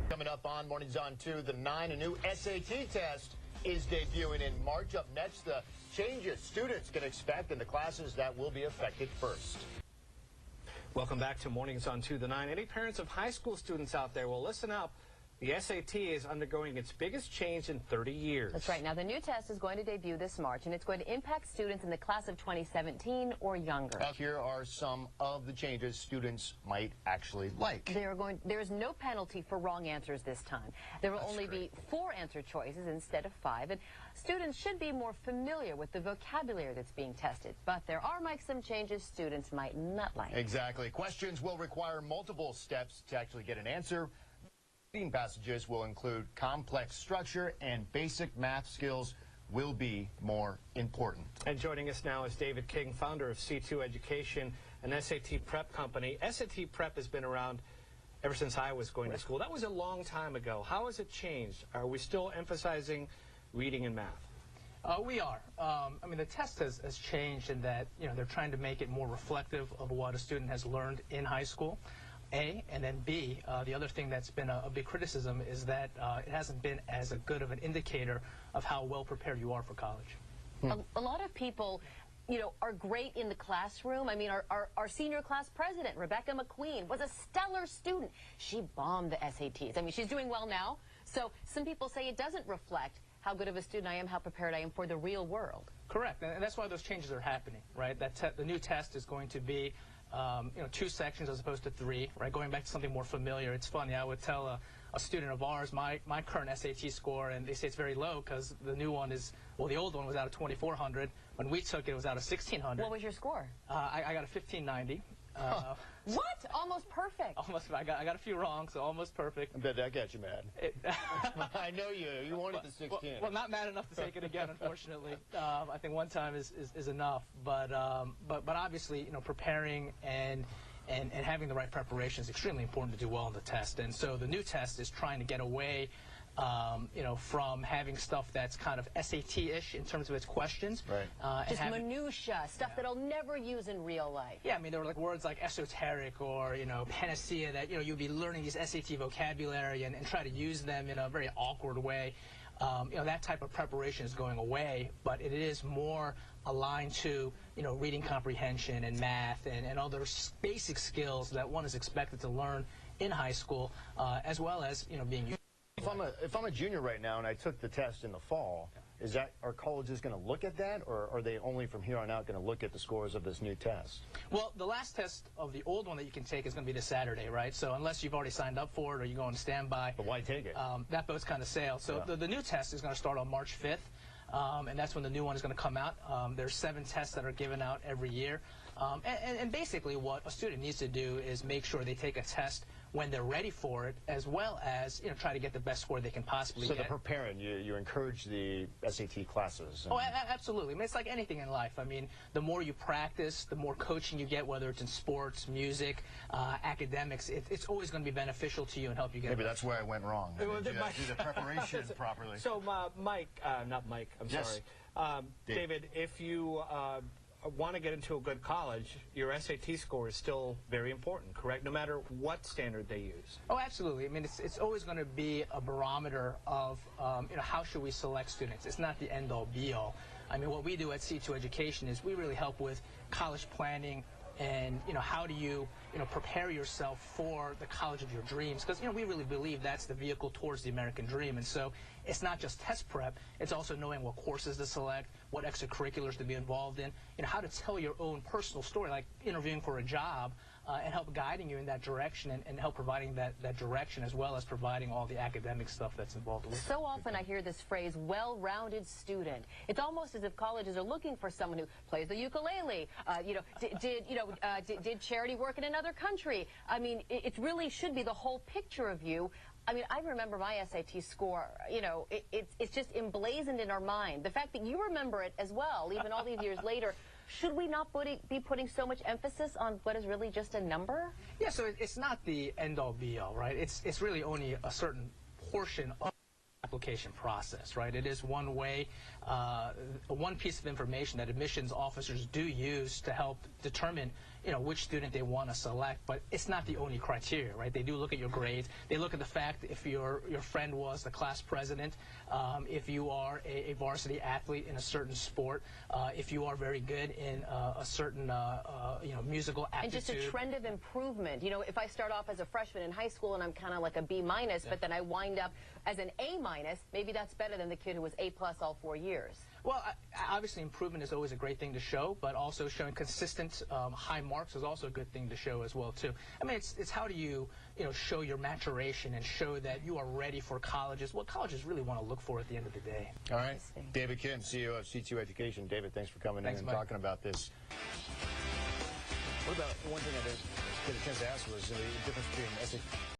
Coming up on Mornings on 2, the 9, a new SAT test is debuting in March. Up next, the changes students can expect in the classes that will be affected first. Welcome back to Mornings on 2, the 9. Any parents of high school students out there, well, listen up. The SAT is undergoing its biggest change in 30 years. That's right. Now, the new test is going to debut this March, and it's going to impact students in the class of 2017 or younger. Here are some of the changes students might actually like. There is no penalty for wrong answers this time. There will only be 4 answer choices instead of 5, and students should be more familiar with the vocabulary that's being tested. But there are, Mike, some changes students might not like. Exactly. Questions will require multiple steps to actually get an answer. Reading passages will include complex structure, and basic math skills will be more important. And joining us now is David King, founder of C2 Education, an SAT prep company. SAT prep has been around ever since I was going to school. That was a long time ago. How has it changed? Are we still emphasizing reading and math? We are. I mean, the test has changed in that, they're trying to make it more reflective of what a student has learned in high school. A, and then B, the other thing that's been a big criticism is that it hasn't been as good of an indicator of how well prepared you are for college. A lot of people, are great in the classroom. I mean, our senior class president, Rebecca McQueen, was a stellar student. She bombed the SATs. I mean, she's doing well now. So some people say it doesn't reflect how good of a student I am, how prepared I am for the real world. Correct, and that's why those changes are happening, right? The new test is going to be 2 sections as opposed to 3, right? Going back to something more familiar. It's funny, I would tell a student of ours my current SAT score, and they say it's very low because the new one is, well, the old one was out of 2,400. When we took it, it was out of 1,600. What was your score? I got a 1590. What? Almost perfect. Almost. I got a few wrong, so almost perfect. I bet that got you mad. I know you wanted the 16. Well, not mad enough to take it again, unfortunately. I think one time is enough. But obviously, preparing and having the right preparation is extremely important to do well on the test. And so the new test is trying to get away from having stuff that's kind of SAT-ish in terms of its questions. Right. Just minutia, stuff that I'll never use in real life. Yeah, I mean, there were like words like esoteric or, panacea that, you'd be learning these SAT vocabulary and try to use them in a very awkward way. That type of preparation is going away, but it is more aligned to, reading comprehension and math and other basic skills that one is expected to learn in high school, as well as, being used. If I'm a junior right now and I took the test in the fall, are colleges going to look at that, or are they only from here on out going to look at the scores of this new test? Well, the last test of the old one that you can take is going to be this Saturday, right? So unless you've already signed up for it or you're going to standby. But why take it? That boat's kind of sailed. So the new test is going to start on March 5th, and that's when the new one is going to come out. There's 7 tests that are given out every year. And basically what a student needs to do is make sure they take a test when they're ready for it, as well as try to get the best score they can possibly get. So they're preparing. You encourage the SAT classes. Oh, absolutely. I mean, it's like anything in life. I mean, the more you practice, the more coaching you get, whether it's in sports, music, academics. It's always going to be beneficial to you and help you get. Maybe that's where I went wrong. I didn't do the preparation properly. So, Mike, not Mike. I'm sorry. David, if you want to get into a good college, your SAT score is still very important, correct? No matter what standard they use. Oh, absolutely. I mean, it's always going to be a barometer of, how should we select students. It's not the end-all, be-all. I mean, what we do at C2 Education is we really help with college planning and, how do you, prepare yourself for the college of your dreams? Because, we really believe that's the vehicle towards the American dream. And so it's not just test prep, it's also knowing what courses to select, what extracurriculars to be involved in, how to tell your own personal story, like interviewing for a job, and help guiding you in that direction and help providing that direction, as well as providing all the academic stuff that's involved with it. So often I hear this phrase, well-rounded student. It's almost as if colleges are looking for someone who plays the ukulele, did charity work in another country. I mean, it really should be the whole picture of you. I mean, I remember my SAT score, it's just emblazoned in our mind. The fact that you remember it as well, even all these years later, should we not be putting so much emphasis on what is really just a number? Yeah, so it's not the end-all, be-all, right? It's really only a certain portion of the application process, right? It is one way, one piece of information that admissions officers do use to help determine, which student they want to select, but it's not the only criteria, right? They do look at your grades. They look at the fact if your friend was the class president, if you are a varsity athlete in a certain sport, if you are very good in a certain musical aptitude. And just a trend of improvement. If I start off as a freshman in high school and I'm kind of like a B-, but then I wind up as an A-, maybe that's better than the kid who was A+ all 4 years. Well, obviously improvement is always a great thing to show, but also showing consistent high marks is also a good thing to show as well too. I mean, it's how do you show your maturation and show that you are ready for colleges, what colleges really want to look for at the end of the day. All right, David Kim, CEO of C2 Education. David, thanks for coming in and talking about this. What about one thing I didn't get a chance to ask was the difference between SAT